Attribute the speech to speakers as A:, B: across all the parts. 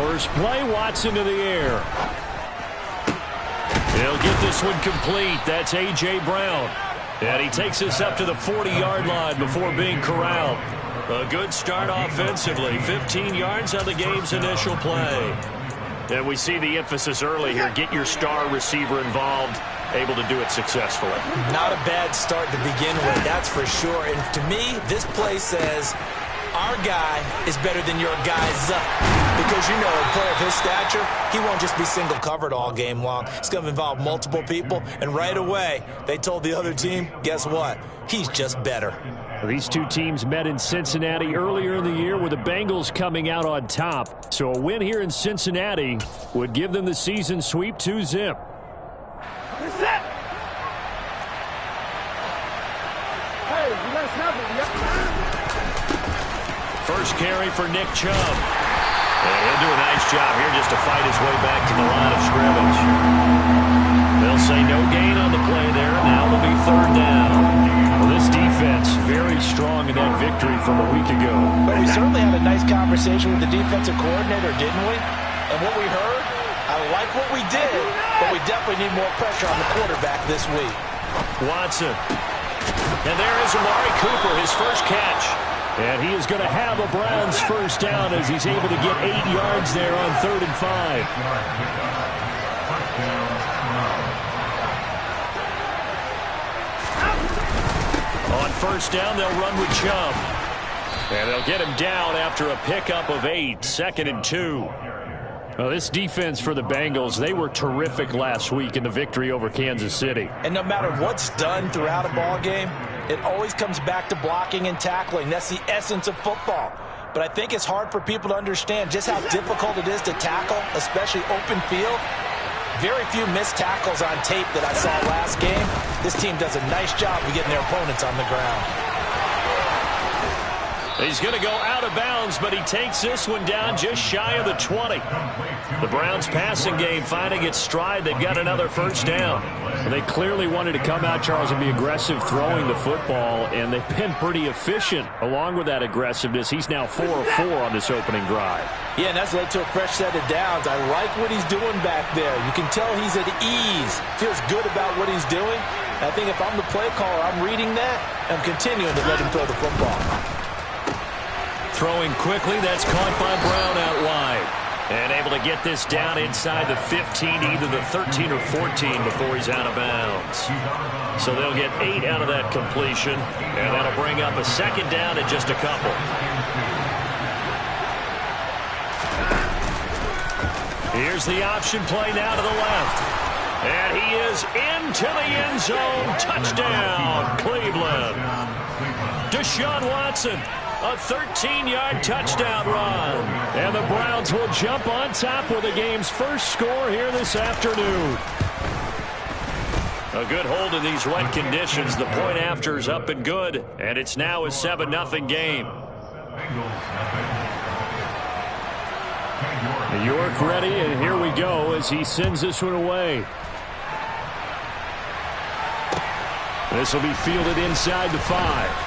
A: First play, Watson to the air. He'll get this one complete. That's A.J. Brown. And he takes us up to the 40-yard line before being corralled. A good start offensively. 15 yards on the game's initial play. And we see the emphasis early here. Get your star receiver involved. Able to do it successfully.
B: Not a bad start to begin with, that's for sure. And to me, this play says our guy is better than your guy's because, you know, a player of his stature, he won't just be single covered all game long. It's going to involve multiple people. And right away, they told the other team, guess what? He's just better.
A: These two teams met in Cincinnati earlier in the year with the Bengals coming out on top. So a win here in Cincinnati would give them the season sweep 2-zip.
C: Set. Hey, you got to snap it.
A: First carry for Nick Chubb. And he'll do a nice job here just to fight his way back to the line of scrimmage. They'll say no gain on the play there. Now it'll be third down. Well, this defense very strong in that victory from a week ago.
B: But we certainly had a nice conversation with the defensive coordinator, didn't we? And what we heard, I like what we did, but we definitely need more pressure on the quarterback this week.
A: Watson. And there is Amari Cooper, his first catch. And he is going to have a Browns first down as he's able to get 8 yards there on 3rd and 5. On first down, they'll run with Chubb. And they'll get him down after a pickup of 8, 2nd and 2. Well, this defense for the Bengals, they were terrific last week in the victory over Kansas City.
B: And no matter what's done throughout a ball game, it always comes back to blocking and tackling. That's the essence of football. But I think it's hard for people to understand just how difficult it is to tackle, especially open field. Very few missed tackles on tape that I saw last game. This team does a nice job of getting their opponents on the ground.
A: He's going to go out of bounds, but he takes this one down just shy of the 20. The Browns passing game finding its stride. They've got another first down. And they clearly wanted to come out, Charles, and be aggressive throwing the football, and they've been pretty efficient along with that aggressiveness. He's now 4 of 4 on this opening drive.
B: Yeah, and that's led to a fresh set of downs. I like what he's doing back there. You can tell he's at ease. Feels good about what he's doing. I think if I'm the play caller, I'm reading that. I'm continuing to let him throw the football.
A: Throwing quickly, that's caught by Brown out wide. And able to get this down inside the 15, either the 13 or 14 before he's out of bounds. So they'll get 8 out of that completion, and that'll bring up a second down at just a couple. Here's the option play now to the left. And he is into the end zone. Touchdown, Cleveland. Deshaun Watson. A 13-yard touchdown run. And the Browns will jump on top with the game's first score here this afternoon. A good hold in these wet conditions. The point after is up and good. And it's now a 7-0 game. York ready, and here we go as he sends this one away. This will be fielded inside the 5.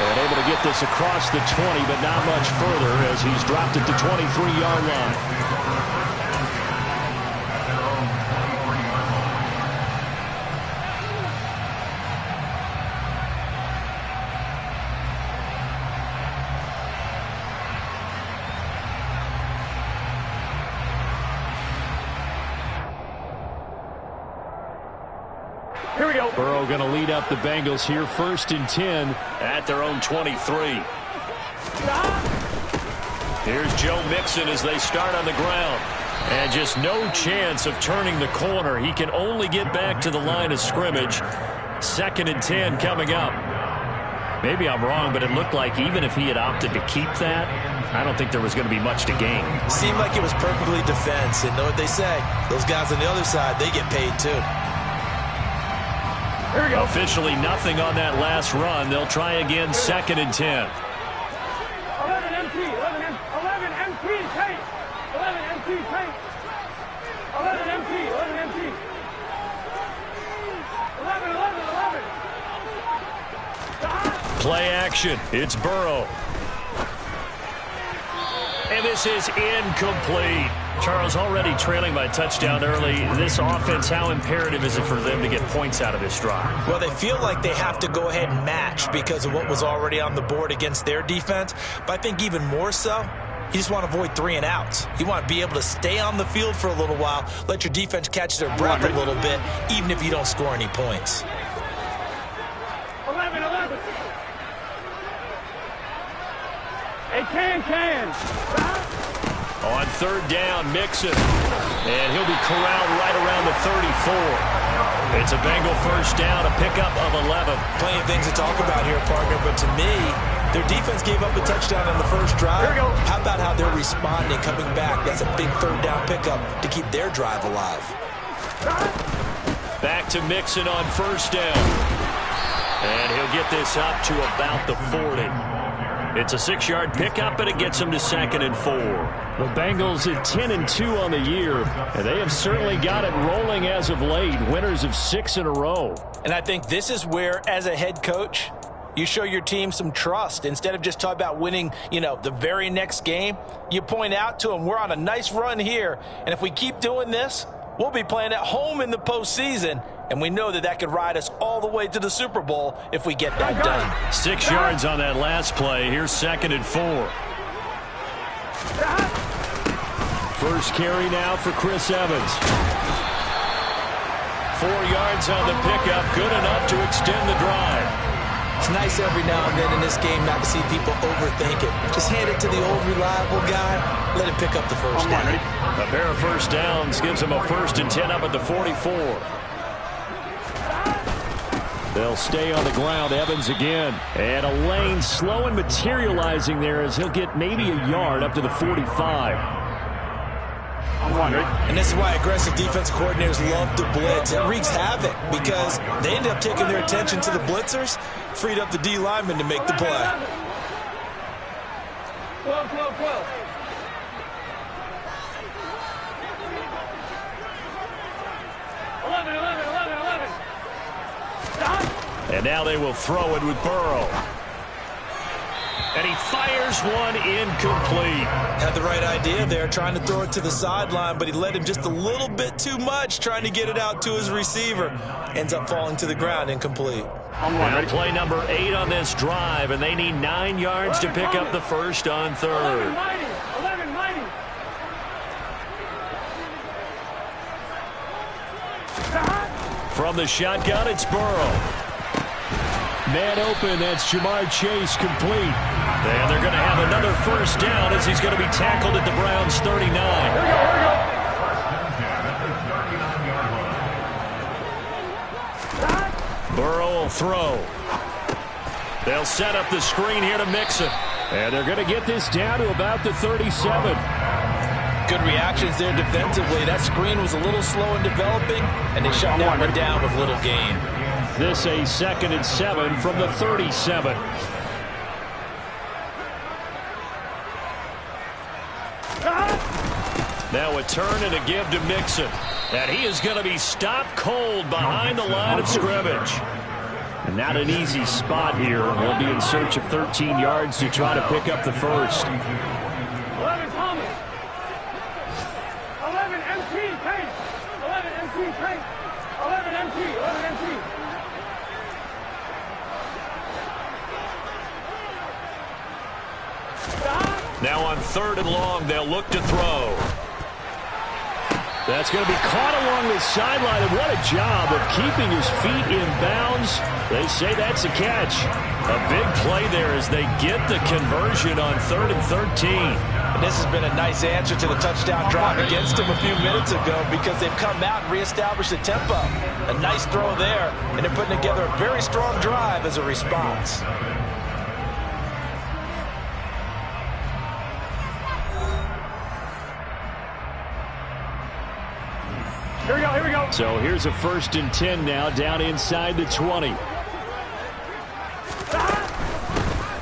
A: And able to get this across the 20, but not much further as he's dropped at the 23-yard line.
C: Here we go.
A: Burrow going to lead up the Bengals here, 1st and 10 at their own 23. Here's Joe Mixon as they start on the ground. And just no chance of turning the corner. He can only get back to the line of scrimmage. 2nd and 10 coming up. Maybe I'm wrong, but it looked like even if he had opted to keep that, I don't think there was going to be much to gain.
B: Seemed like it was perfectly defense. And know what they say? Those guys on the other side, they get paid too.
C: Here we go.
A: Officially nothing on that last run. They'll try again, 2nd and 10.
C: 11 MT, 11 MT, take. 11 MT, take. 11 MT, 11 MT. 11, 11, 11.
A: Play action. It's Burrow. And this is incomplete. Charles, already trailing by a touchdown early. This offense, how imperative is it for them to get points out of this drive?
B: Well, they feel like they have to go ahead and match because of what was already on the board against their defense. But I think even more so, you just want to avoid 3 and outs. You want to be able to stay on the field for a little while, let your defense catch their breath a little bit, even if you don't score any points.
C: 11. Hey, can.
A: On third down, Mixon. And he'll be corralled right around the 34. It's a Bengal first down, a pickup of 11.
B: Plenty of things to talk about here, partner, but to me, their defense gave up a touchdown on the first drive.
C: Here we go.
B: How about how they're responding, coming back? That's a big third down pickup to keep their drive alive.
A: Back to Mixon on first down. And he'll get this up to about the 40. It's a 6-yard pickup, and it gets him to 2nd and 4.
D: The Bengals at 10-2 on the year, and they have certainly got it rolling as of late. Winners of 6 in a row.
B: And I think this is where, as a head coach, you show your team some trust. Instead of just talking about winning, the very next game, you point out to them, we're on a nice run here, and if we keep doing this, we'll be playing at home in the postseason, and we know that could ride us all the way to the Super Bowl if we get that done.
A: 6 yards on that last play. Here's 2nd and 4.
D: First carry now for Chris Evans.
A: 4 yards on the pickup, good enough to extend the drive.
B: It's nice every now and then in this game not to see people overthink it. Just hand it to the old reliable guy. Let him pick up the first down.
A: A pair of first downs gives him a 1st and 10 up at the 44.
D: They'll stay on the ground. Evans again. And a lane slow and materializing there as he'll get maybe a yard up to the 45.
B: And this is why aggressive defense coordinators love to blitz. It wreaks havoc because they end up taking their attention to the blitzers, freed up the D lineman to make the play.
C: 12.
A: And now they will throw it with Burrow. And he fires one incomplete.
B: Had the right idea there, trying to throw it to the sideline, but he led him just a little bit too much, trying to get it out to his receiver. Ends up falling to the ground, incomplete.
A: Now play number 8 on this drive, and they need 9 yards to pick up the first on third.
C: 11 mighty.
A: From the shotgun, it's Burrow.
D: Man open, that's Jamar Chase complete.
A: And they're going to have another first down as he's going to be tackled at the Browns' 39. Burrow will throw. They'll set up the screen here to Mixon.
D: And they're going to get this down to about the 37.
B: Good reactions there defensively. That screen was a little slow in developing, and they shut that one down with little gain.
D: This a 2nd and 7 from the 37.
A: Now a turn and a give to Mixon. And he is going to be stopped cold behind the line of scrimmage.
D: And not an easy spot here. They'll be in search of 13 yards to try to pick up the first.
C: 11 Thomas. 11 MT Tate. 11 MT Tate. 11 MT.
A: Now on 3rd and long, they'll look to throw.
D: That's going to be caught along the sideline, and what a job of keeping his feet in bounds. They say that's a catch.
A: A big play there as they get the conversion on 3rd and 13.
B: And this has been a nice answer to the touchdown drive against him a few minutes ago because they've come out and reestablished the tempo. A nice throw there, and they're putting together a very strong drive as a response.
C: Here we go.
D: So here's a 1st and 10 now, down inside the 20.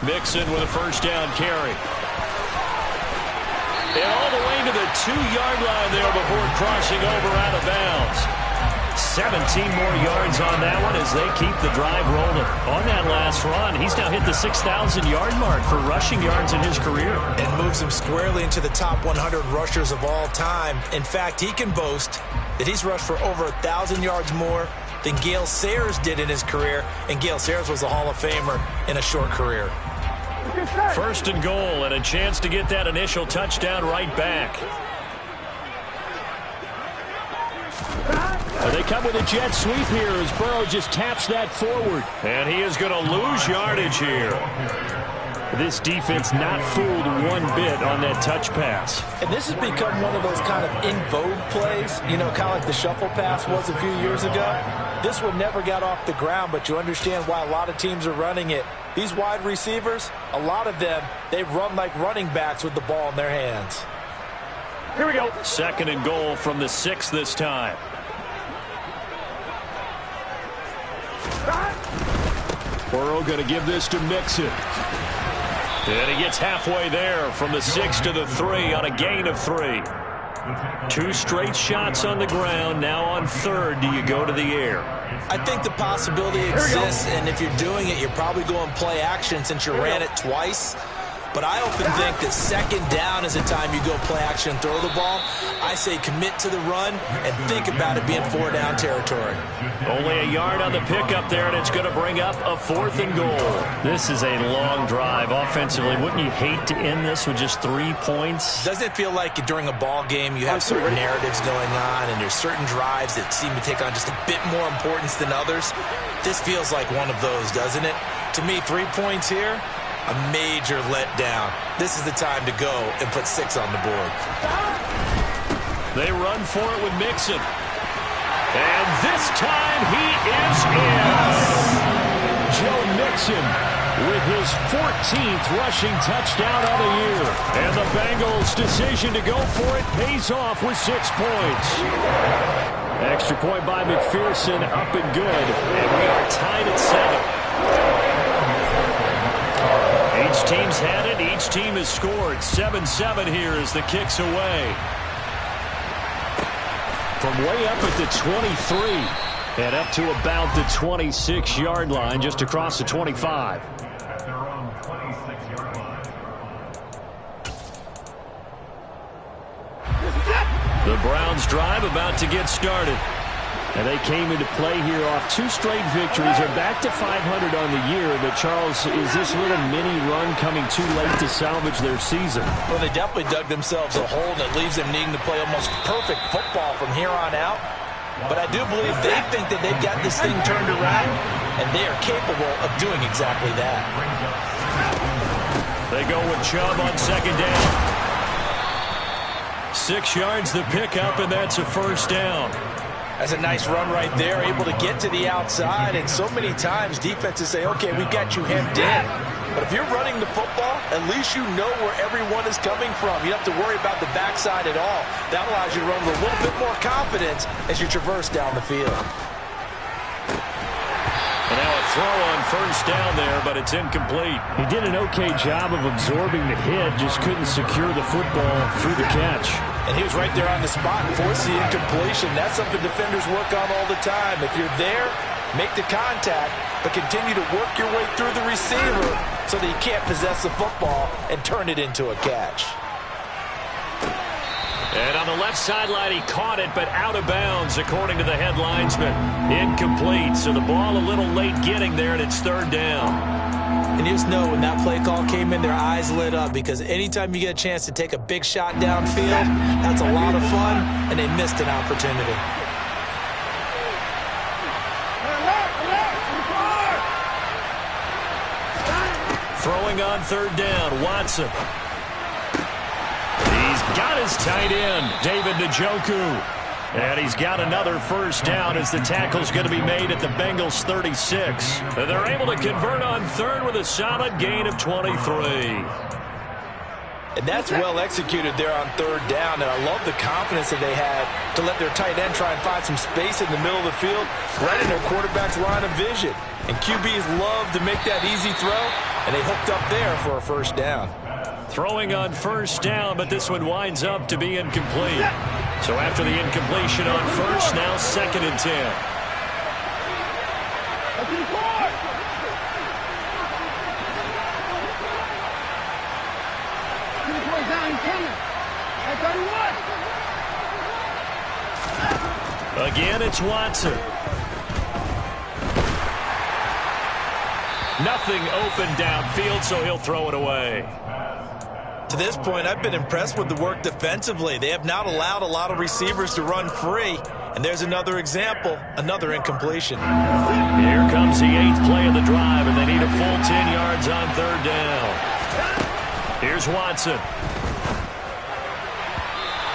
A: Mixon with a first down carry. And all the way to the 2-yard line there before crossing over out of bounds. 17 more yards on that one as they keep the drive rolling. On that last run, he's now hit the 6,000-yard mark for rushing yards in his career.
B: And moves him squarely into the top 100 rushers of all time. In fact, he can boast that he's rushed for over 1,000 yards more than Gale Sayers did in his career. And Gale Sayers was a Hall of Famer in a short career.
A: First and goal, and a chance to get that initial touchdown right back.
D: They come with a jet sweep here as Burrow just taps that forward.
A: And he is going to lose yardage here.
D: This defense not fooled one bit on that touch pass.
B: And this has become one of those kind of in vogue plays, you know, kind of like the shuffle pass was a few years ago. This one never got off the ground, but you understand why a lot of teams are running it. These wide receivers, a lot of them, they run like running backs with the ball in their hands.
C: Here we go.
A: Second and goal from the 6 this time.
D: Burrow going to give this to Mixon.
A: And he gets halfway there from the 6 to the 3 on a gain of 3. 2 straight shots on the ground. Now on third, do you go to the air?
B: I think the possibility exists, and if you're doing it, you're probably going play action since you ran it twice. But I often think that second down is the time you go play action and throw the ball. I say commit to the run and think about it being 4-down territory.
A: Only a yard on the pickup there, and it's going to bring up a 4th and goal. This is a long drive offensively. Wouldn't you hate to end this with just 3 points?
B: Doesn't it feel like during a ball game you have certain narratives going on and there's certain drives that seem to take on just a bit more importance than others? This feels like one of those, doesn't it? To me, 3 points here, a major letdown. This is the time to go and put 6 on the board.
A: They run for it with Mixon. And this time he is in.
D: Joe Mixon with his 14th rushing touchdown of the year.
A: And the Bengals' decision to go for it pays off with 6 points.
D: Extra point by McPherson, up and good.
A: And we are tied at 7. Each team's had it. Each team has scored. 7-7 here as the kick's away.
D: From way up at the 23 and up to about the 26-yard line, just across the 25.
A: The Browns drive about to get started.
D: And they came into play here off 2 straight victories. They're back to 500 on the year. But, Charles, is this little mini run coming too late to salvage their season?
B: Well, they definitely dug themselves a hole that leaves them needing to play almost perfect football from here on out. But I do believe they think that they've got this thing turned around, and they are capable of doing exactly that.
A: They go with Chubb on second down. 6 yards the pickup, and that's a first down.
B: That's a nice run right there, able to get to the outside. And so many times defenses say, okay, we got you hemmed in. But if you're running the football, at least you know where everyone is coming from. You don't have to worry about the backside at all. That allows you to run with a little bit more confidence as you traverse down the field.
A: And now a throw on first down there, but it's incomplete.
D: He did an okay job of absorbing the hit, just couldn't secure the football through the catch.
B: And he was right there on the spot and forced the incompletion. That's something defenders work on all the time. If you're there, make the contact, but continue to work your way through the receiver so that he can't possess the football and turn it into a catch.
A: And on the left sideline, he caught it, but out of bounds, according to the head linesman. Incomplete, so the ball a little late getting there, and it's third down.
B: And you just know when that play call came in, their eyes lit up, because anytime you get a chance to take a big shot downfield, that's a lot of fun, and they missed an opportunity.
A: Throwing on third down, Watson. He's got his tight end, David Njoku. And he's got another first down as the tackle's going to be made at the Bengals' 36. And they're able to convert on third with a solid gain of 23.
B: And that's well executed there on third down. And I love the confidence that they had to let their tight end try and find some space in the middle of the field, right in their quarterback's line of vision. And QBs love to make that easy throw, and they hooked up there for a first down.
A: Throwing on first down, but this one winds up to be incomplete. So after the incompletion on first, now 2nd and 10. Again, it's Watson. Nothing open downfield, so he'll throw it away.
B: To this point, I've been impressed with the work defensively. They have not allowed a lot of receivers to run free. And there's another example, another incompletion.
A: Here comes the 8th play of the drive, and they need a full 10 yards on 3rd down. Here's Watson.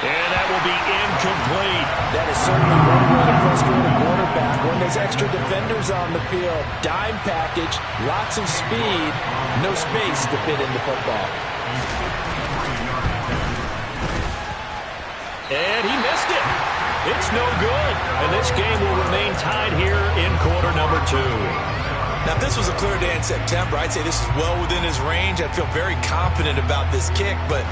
A: And that will be incomplete.
B: That is certainly one way to frustrate a quarterback. When there's extra defenders on the field, dime package, lots of speed, no space to fit into football.
A: And he missed it. It's no good. And this game will remain tied here in quarter number 2.
B: Now, if this was a clear day in September, I'd say this is well within his range. I'd feel very confident about this kick, but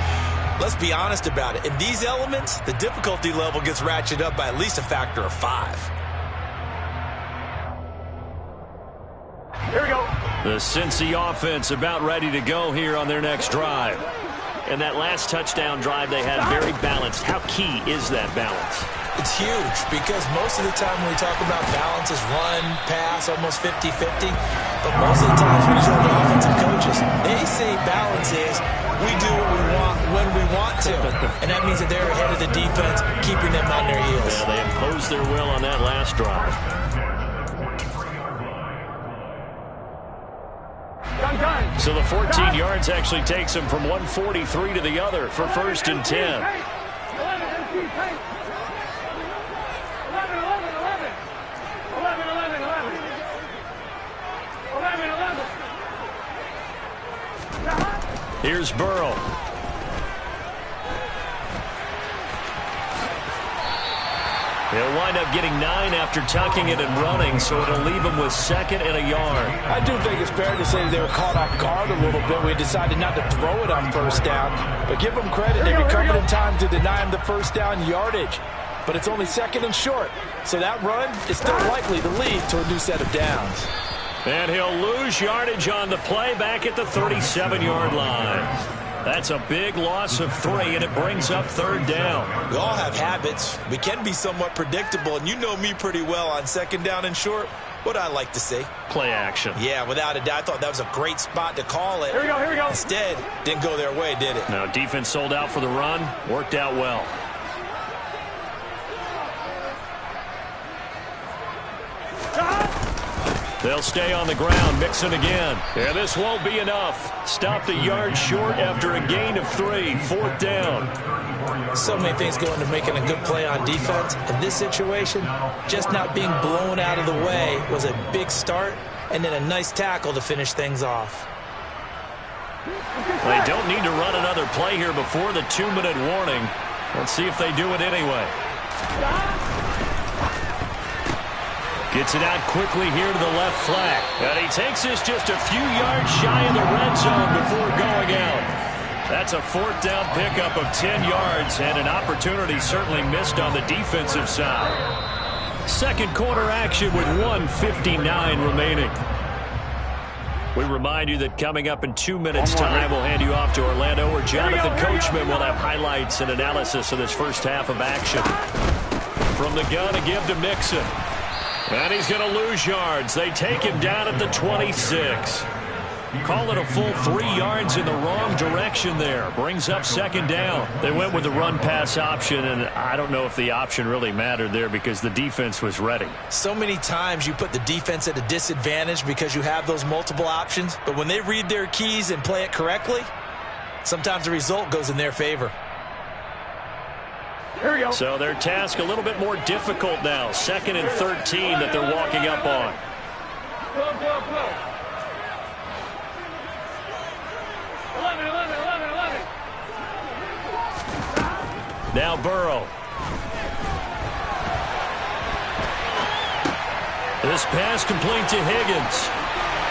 B: let's be honest about it. In these elements, the difficulty level gets ratcheted up by at least a factor of 5.
C: Here we go.
A: The Cincy offense about ready to go here on their next drive. And that last touchdown drive they had very balanced. How key is that balance?
B: It's huge because most of the time when we talk about balance is run, pass, almost 50-50. But most of the times when you talk to offensive coaches, they say balance is we do what we want when we want to. And that means that they're ahead of the defense, keeping them on their heels.
A: Yeah, they imposed their will on that last drive. So the 14 yards actually takes him from 143 to the other for 1st and 10.
C: 11, empty, 11.
A: Here's Burrow. He'll wind up getting 9 after tucking it and running, so it'll leave him with 2nd and a yard.
B: I do think it's fair to say they were caught off guard a little bit. We decided not to throw it on first down. But give them credit. They recovered in time to deny him the first down yardage. But it's only 2nd and short. So that run is still likely to lead to a new set of downs.
A: And he'll lose yardage on the play back at the 37-yard line. That's a big loss of 3, and it brings up 3rd down.
B: We all have habits. We can be somewhat predictable, and you know me pretty well on 2nd down and short. What I like to see.
A: Play action.
B: Yeah, without a doubt. I thought that was a great spot to call it.
C: Here we go, here we go.
B: Instead, didn't go their way, did it?
A: Now, defense sold out for the run. Worked out well. They'll stay on the ground, Mixon again. Yeah, this won't be enough. Stopped a yard short after a gain of 3, 4th down.
B: So many things go into making a good play on defense. In this situation, just not being blown out of the way was a big start, and then a nice tackle to finish things off.
A: They don't need to run another play here before the 2-minute warning. Let's see if they do it anyway. Gets it out quickly here to the left flat. And he takes this just a few yards shy of the red zone before going out. That's a 4th down pickup of 10 yards and an opportunity certainly missed on the defensive side. 2nd quarter action with 1:59 remaining. We remind you that coming up in 2 minutes' time, we'll hand you off to Orlando, where Jonathan Coachman will have highlights and analysis of this first half of action. From the gun, a give to Mixon. And he's going to lose yards. They take him down at the 26. Call it a full 3 yards in the wrong direction there. Brings up 2nd down. They went with the run-pass option, and I don't know if the option really mattered there because the defense was ready.
B: So many times you put the defense at a disadvantage because you have those multiple options, but when they read their keys and play it correctly, sometimes the result goes in their favor.
C: Here we go.
A: So their task a little bit more difficult now. 2nd and 13 that they're walking up on.
C: Blow. 11.
A: Now Burrow. This pass complete to Higgins.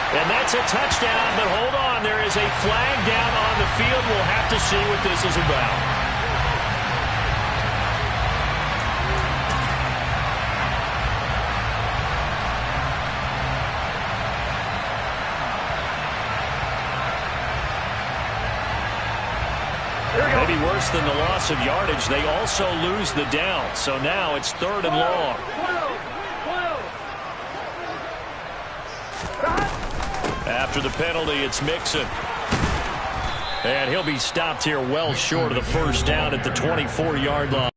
A: And that's a touchdown, but hold on. There is a flag down on the field. We'll have to see what this is about. Maybe worse than the loss of yardage, they also lose the down. So now it's 3rd and long. After the penalty, it's Mixon. And he'll be stopped here well short of the first down at the 24-yard line.